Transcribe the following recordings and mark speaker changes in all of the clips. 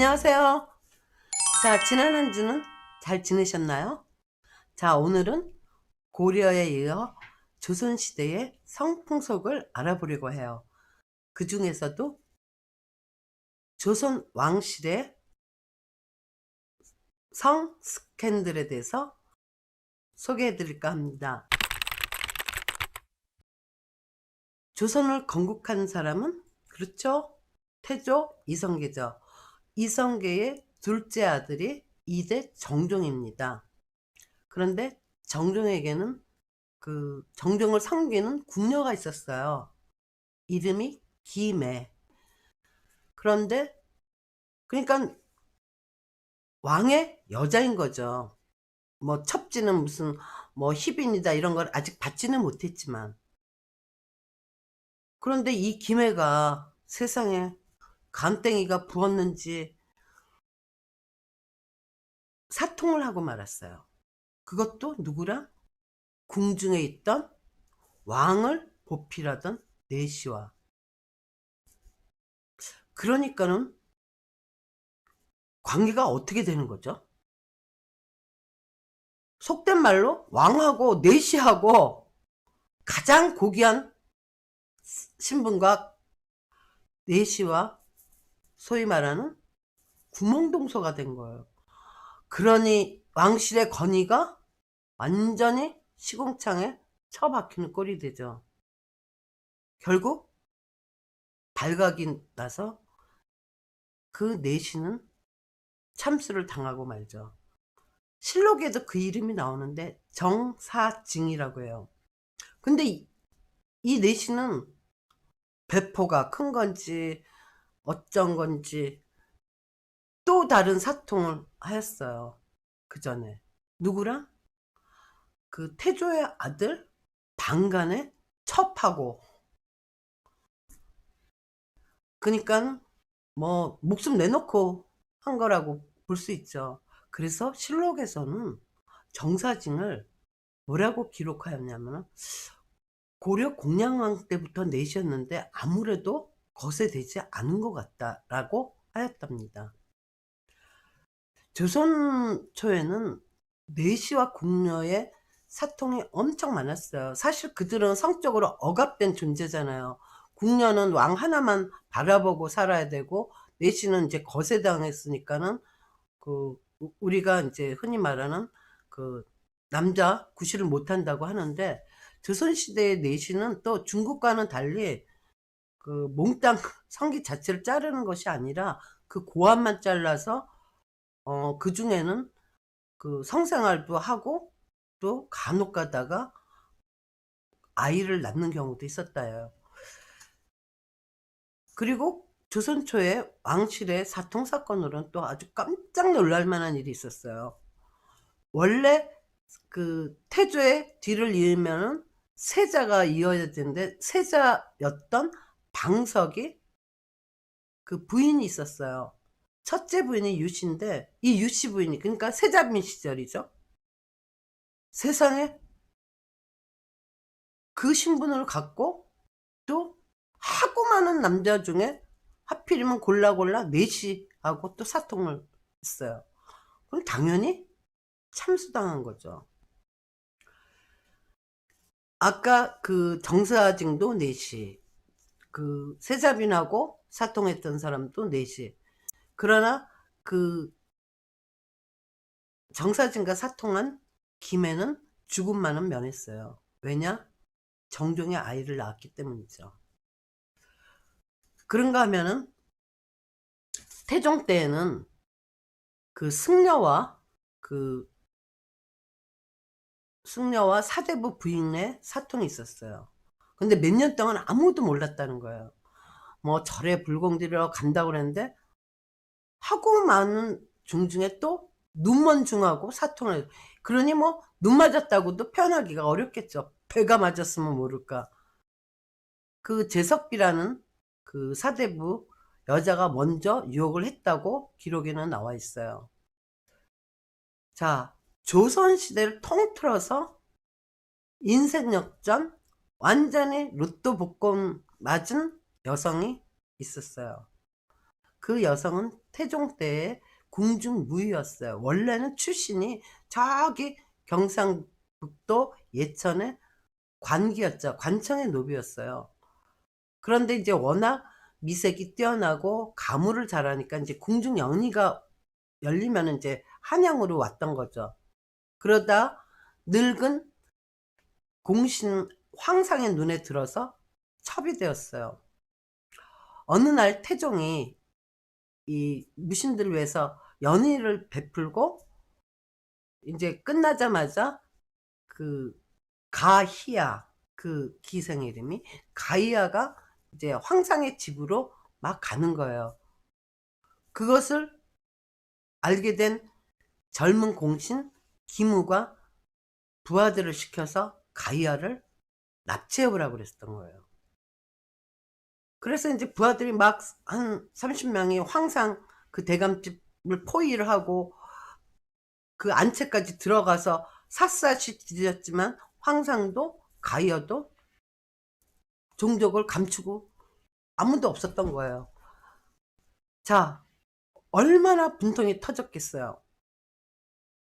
Speaker 1: 안녕하세요. 자, 지난 한 주는 잘 지내셨나요? 자, 오늘은 고려에 이어 조선시대의 성풍속을 알아보려고 해요. 그 중에서도 조선 왕실의 성 스캔들에 대해서 소개해 드릴까 합니다. 조선을 건국한 사람은 그렇죠? 태조 이성계죠. 이성계의 둘째 아들이 2대 정종입니다. 그런데 정종에게는 그 정종을 섬기는 궁녀가 있었어요. 이름이 김애. 그런데 그러니까 왕의 여자인 거죠. 뭐 첩지는 무슨 뭐 희빈이다 이런 걸 아직 받지는 못했지만, 그런데 이 김애가 세상에 간땡이가 부었는지 사통을 하고 말았어요. 그것도 누구랑? 궁중에 있던 왕을 보필하던 내시와. 그러니까는 관계가 어떻게 되는 거죠? 속된 말로 왕하고 내시하고 가장 고귀한 신분과 내시와 소위 말하는 구멍동서가 된 거예요. 그러니 왕실의 권위가 완전히 시궁창에 처박히는 꼴이 되죠. 결국 발각이 나서 그 내시는 참수를 당하고 말죠. 실록에도 그 이름이 나오는데 정사징이라고 해요. 근데 이 내시는 배포가 큰 건지 어쩐 건지 또 다른 사통을 하였어요. 그 전에 누구랑? 그 태조의 아들 방간에 첩하고, 그러니까 뭐 목숨 내놓고 한 거라고 볼 수 있죠. 그래서 실록에서는 정사징을 뭐라고 기록하였냐면 고려 공양왕 때부터 내셨는데 아무래도 거세되지 않은 것 같다라고 하였답니다. 조선 초에는 내시와 궁녀의 사통이 엄청 많았어요. 사실 그들은 성적으로 억압된 존재잖아요. 궁녀는 왕 하나만 바라보고 살아야 되고, 내시는 이제 거세당했으니까는 그 우리가 이제 흔히 말하는 그 남자 구실을 못한다고 하는데, 조선시대의 내시는 또 중국과는 달리 그 몽땅 성기 자체를 자르는 것이 아니라 그 고함만 잘라서 그 중에는 그 성생활도 하고 또 간혹 가다가 아이를 낳는 경우도 있었다요. 그리고 조선 초에 왕실의 사통 사건으로는 또 아주 깜짝 놀랄 만한 일이 있었어요. 원래 그 태조의 뒤를 이으면은 세자가 이어야 되는데, 세자였던 방석이 그 부인이 있었어요. 첫째 부인이 유씨인데, 이 유씨 부인이 그러니까 세자빈 시절이죠. 세상에 그 신분을 갖고 또 하고 많은 남자 중에 하필이면 골라 내시하고 또 사통을 했어요. 그럼 당연히 참수당한 거죠. 아까 그 정사징도 내시, 그 세자빈하고 사통했던 사람도 내시. 그러나 그 정사진과 사통한 김에는 죽음만은 면했어요. 왜냐? 정종의 아이를 낳았기 때문이죠. 그런가 하면은 태종 때에는 그 그 승려와 사대부 부인의 사통이 있었어요. 근데 몇 년 동안 아무도 몰랐다는 거예요. 뭐 절에 불공들이러 간다고 그랬는데 하고 많은 중에 또 눈먼 중하고 사통을 해요. 그러니 뭐 눈 맞았다고도 표현하기가 어렵겠죠. 배가 맞았으면 모를까. 그 제석비라는 그 사대부 여자가 먼저 유혹을 했다고 기록에는 나와 있어요. 자, 조선시대를 통틀어서 인생 역전 완전히 로또 복권 맞은 여성이 있었어요. 그 여성은 태종 때의 궁중무이였어요. 원래는 출신이 저기 경상북도 예천의 관기였죠. 관청의 노비였어요. 그런데 이제 워낙 미색이 뛰어나고 가무를 잘하니까 이제 궁중 영리가 열리면 이제 한양으로 왔던 거죠. 그러다 늙은 공신 황상의 눈에 들어서 첩이 되었어요. 어느 날 태종이 이 무신들을 위해서 연희를 베풀고 이제 끝나자마자 그 가희야, 그 기생 이름이 가희야가 이제 황상의 집으로 막 가는 거예요. 그것을 알게 된 젊은 공신 기무가 부하들을 시켜서 가희야를 납치해오라고 그랬던 거예요. 그래서 이제 부하들이 막 한 30명이 황상 그 대감집을 포위를 하고 그 안채까지 들어가서 샅샅이 뒤졌지만 황상도 가희야도 종족을 감추고 아무도 없었던 거예요. 자, 얼마나 분통이 터졌겠어요.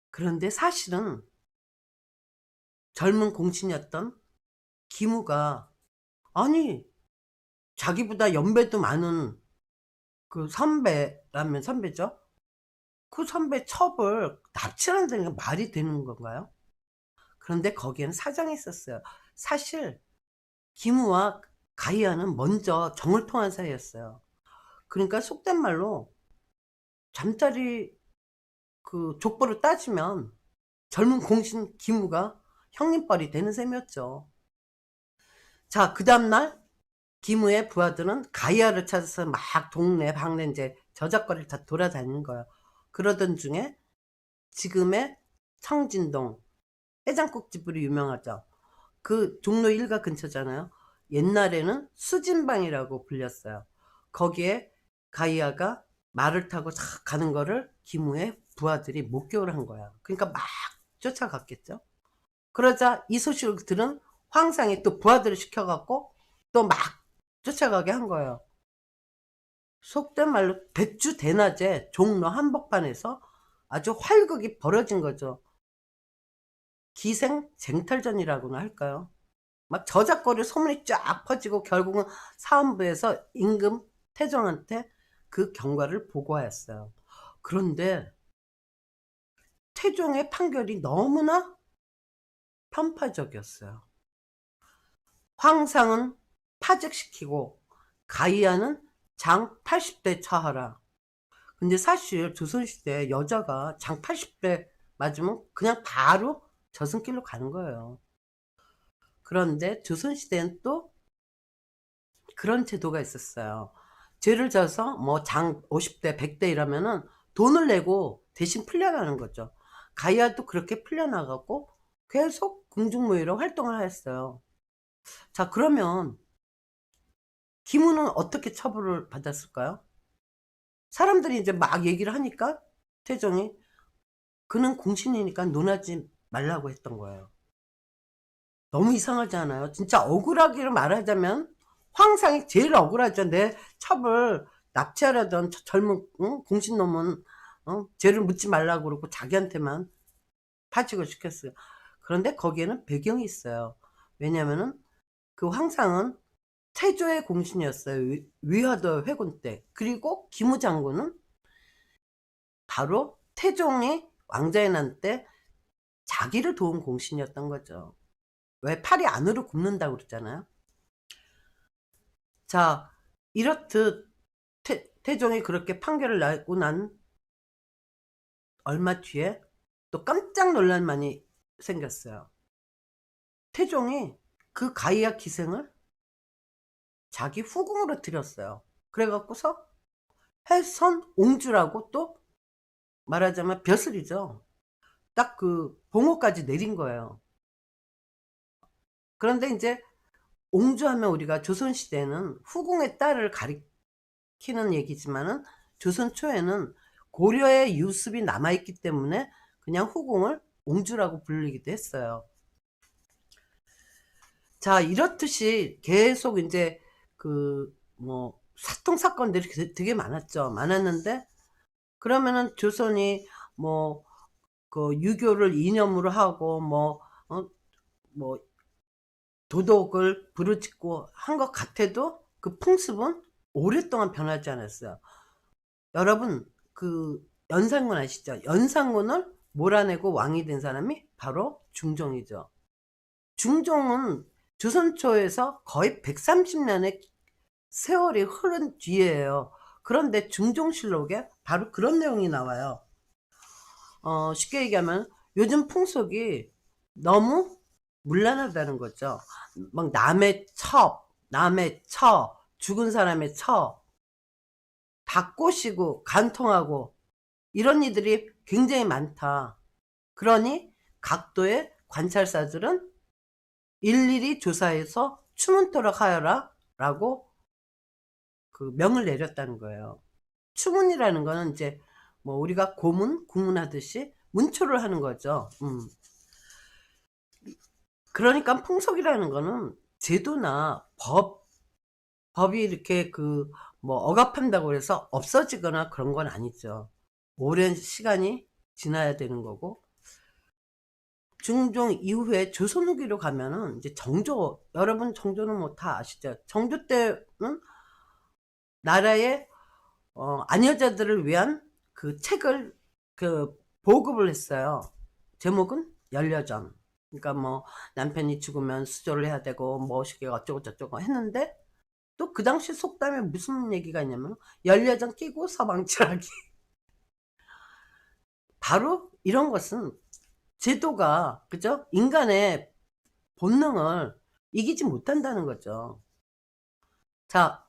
Speaker 1: 그런데 사실은 젊은 공신이었던 기무가 아니 자기보다 연배도 많은 그 선배라면 선배죠. 그 선배 첩을 납치한다는 게 말이 되는 건가요? 그런데 거기에는 사정이 있었어요. 사실 기무와 가희야는 먼저 정을 통한 사이였어요. 그러니까 속된 말로 잠자리 그 족보를 따지면 젊은 공신 기무가 형님뻘이 되는 셈이었죠. 자, 그 다음날 기무의 부하들은 가희야를 찾아서 막 동네 방네 이제 저작거리를 다 돌아다니는 거예요. 그러던 중에 지금의 청진동 해장국집으로 유명하죠. 그 종로 1가 근처잖아요. 옛날에는 수진방이라고 불렸어요. 거기에 가희야가 말을 타고 싹 가는 거를 기무의 부하들이 목격을 한 거야. 그러니까 막 쫓아갔겠죠. 그러자 이 소식을 들은 황상이 또 부하들을 시켜갖고 또 막 쫓아가게 한 거예요. 속된 말로 대추 대낮에 종로 한복판에서 아주 활극이 벌어진 거죠. 기생 쟁탈전이라고나 할까요? 막 저작거리 소문이 쫙 퍼지고 결국은 사헌부에서 임금 태종한테 그 경과를 보고하였어요. 그런데 태종의 판결이 너무나 편파적이었어요. 황상은 파직시키고 가희야는 장 80대 처하라. 근데 사실 조선시대 여자가 장 80대 맞으면 그냥 바로 저승길로 가는 거예요. 그런데 조선시대는 또 그런 제도가 있었어요. 죄를 져서 뭐 장 50대 100대 이러면은 돈을 내고 대신 풀려나는 거죠. 가희야도 그렇게 풀려나가고 계속 궁중무예로 활동을 하였어요. 자, 그러면 기무는 어떻게 처벌을 받았을까요? 사람들이 이제 막 얘기를 하니까 태종이 그는 공신이니까 논하지 말라고 했던 거예요. 너무 이상하지 않아요? 진짜 억울하기를 말하자면 황상이 제일 억울하죠. 내 첩을 납치하려던 젊은 공신놈은 죄를 묻지 말라고 그러고 자기한테만 파직을 시켰어요. 그런데 거기에는 배경이 있어요. 왜냐면은 그 황상은 태조의 공신이었어요. 위화도 회군 때. 그리고 기무 장군은 바로 태종이 왕자의 난 때 자기를 도운 공신이었던 거죠. 왜 팔이 안으로 굽는다고 그러잖아요. 자, 이렇듯 태종이 그렇게 판결을 나고 난 얼마 뒤에 또 깜짝 논란만이 생겼어요. 태종이 그 가희야 기생을 자기 후궁으로 들였어요. 그래갖고서 해선 옹주라고 또 말하자면 벼슬이죠. 딱 그 봉호까지 내린 거예요. 그런데 이제 옹주하면 우리가 조선시대에는 후궁의 딸을 가리키는 얘기지만은 조선 초에는 고려의 유습이 남아있기 때문에 그냥 후궁을 옹주라고 불리기도 했어요. 자, 이렇듯이 계속 이제 그 뭐 사통 사건들이 되게 많았죠. 많았는데 그러면은 조선이 뭐 그 유교를 이념으로 하고 뭐 도덕을 부르짖고 한 것 같아도 그 풍습은 오랫동안 변하지 않았어요. 여러분 그 연산군 아시죠? 연산군을 몰아내고 왕이 된 사람이 바로 중종이죠. 중종은 조선초에서 거의 130년의 세월이 흐른 뒤에요. 그런데 중종실록에 바로 그런 내용이 나와요. 쉽게 얘기하면 요즘 풍속이 너무 문란하다는 거죠. 막 남의 죽은 사람의 다 꼬시고 간통하고 이런 이들이 굉장히 많다. 그러니 각도의 관찰사들은 일일이 조사해서 추문토록 하여라 라고 그 명을 내렸다는 거예요. 추문이라는 거는 이제 뭐 우리가 구문하듯이 문초를 하는 거죠. 그러니까 풍속이라는 거는 제도나 법이 이렇게 그 뭐 억압한다고 해서 없어지거나 그런 건 아니죠. 오랜 시간이 지나야 되는 거고, 중종 이후에 조선 후기로 가면은 이제 정조, 여러분 정조는 뭐 다 아시죠? 정조 때는 나라의 아녀자들을 위한 그 책을 그 보급을 했어요. 제목은 열려전. 그러니까 뭐 남편이 죽으면 수조를 해야 되고 뭐시게 어쩌고 저쩌고 했는데, 또 그 당시 속담에 무슨 얘기가 있냐면 열려전 끼고 서방칠하기. 바로 이런 것은 제도가 그죠? 인간의 본능을 이기지 못한다는 거죠. 자,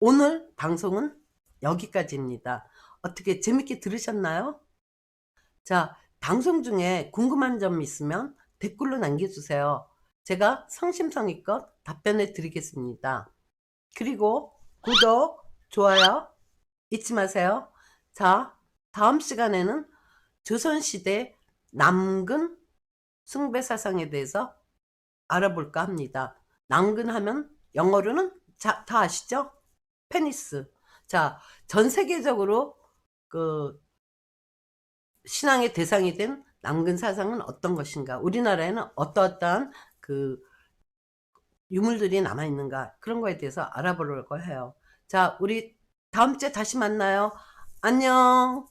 Speaker 1: 오늘 방송은 여기까지입니다. 어떻게 재밌게 들으셨나요? 자, 방송 중에 궁금한 점 있으면 댓글로 남겨주세요. 제가 성심성의껏 답변해 드리겠습니다. 그리고 구독, 좋아요 잊지 마세요. 자, 다음 시간에는 조선시대 남근 숭배사상에 대해서 알아볼까 합니다. 남근하면 영어로는 다 아시죠? 페니스. 자, 전 세계적으로 그 신앙의 대상이 된 남근 사상은 어떤 것인가? 우리나라에는 어떠한 그 유물들이 남아있는가? 그런 거에 대해서 알아보려고 해요. 자, 우리 다음 주에 다시 만나요. 안녕.